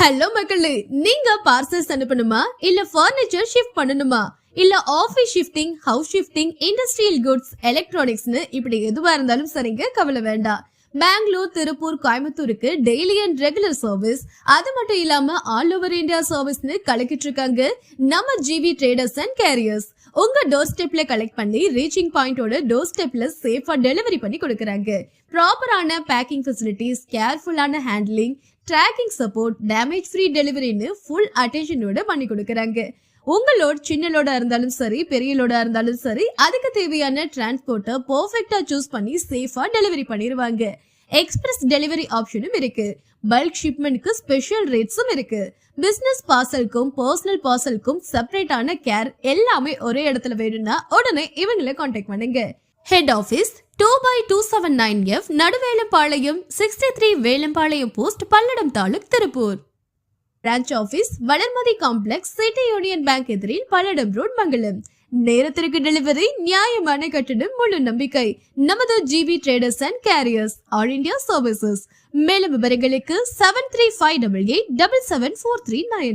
Hello மக்களே, நீங்க parcels அனுப்பணுமா இல்ல ஃபர்னிச்சர் ஷிஃப்ட் பண்ணணுமா இல்ல office shifting, house shifting, industrial goods, எலக்ட்ரானிக்ஸ்னு இப்படி எதுவா இருந்தாலும் சரிங்க, கவலை வேண்டாம். பெங்களூர், திருப்பூர், கோயம்புத்தூருக்கு டெய்லி அண்ட் ரெகுலர் சர்வீஸ், அது மட்டும் இல்லாம ஆல் ஓவர் இந்தியா சர்வீஸ்னு கலக்கிட்டு இருக்காங்க நம்ம ஜிவி ட்ரேடர்ஸ் அண்ட் கேரியர்ஸ். உங்க டோர் ஸ்டெப்ல கலெக்ட் பண்ணி ரீச்சிங் பாயிண்டோட டோர் ஸ்டெப்ல சேஃபா டெலிவரி பண்ணி கொடுக்கறாங்க. ப்ராப்பரான பேக்கிங் ஃபெசிலிட்டிஸ், கேர்ஃபுல்லான handling, tracking support, damage free டெலிவரின்னு ஃபுல் அட்டென்ஷனோட பண்ணி கொடுக்கறாங்க. உங்களோட சின்ன லோடா இருந்தாலும் சரி, பெரிய லோடா இருந்தாலும் சரி, அதுக்கு தேவையான டிரான்ஸ்போர்ட்டை பெர்ஃபெக்ட்டா சூஸ் பண்ணி சேஃபா டெலிவரி பண்ணிடுவாங்க. எக்ஸ்பிரஸ் டெலிவரி ஆப்ஷனும் இருக்கு. பல்க் ஷிப்மெண்ட்க்கு ஸ்பெஷல் ரேட்ஸும் இருக்கு. பிசினஸ் பார்சலுக்கும் பர்சனல் பார்சலுக்கும் செப்பரேட்டான கேர் எல்லாமே ஒரே இடத்துல வேணும்னா உடனே இவங்களை கான்டாக்ட் பண்ணுங்க. Head office 2/279F, Naduvelampalayam, 63 Velampalayam post, Palladam taluk, Tiruppur. Branch office Valarmathi complex, city union bank எதிரில், பல்லடம் ரோட், மங்கலம். நேரத்திற்கு டெலிவரி, நியாயமான கட்டணம், முழு நம்பிக்கை. நமது GV traders and carriers, all India services. மேலும் விவரங்களுக்கு 7358877439.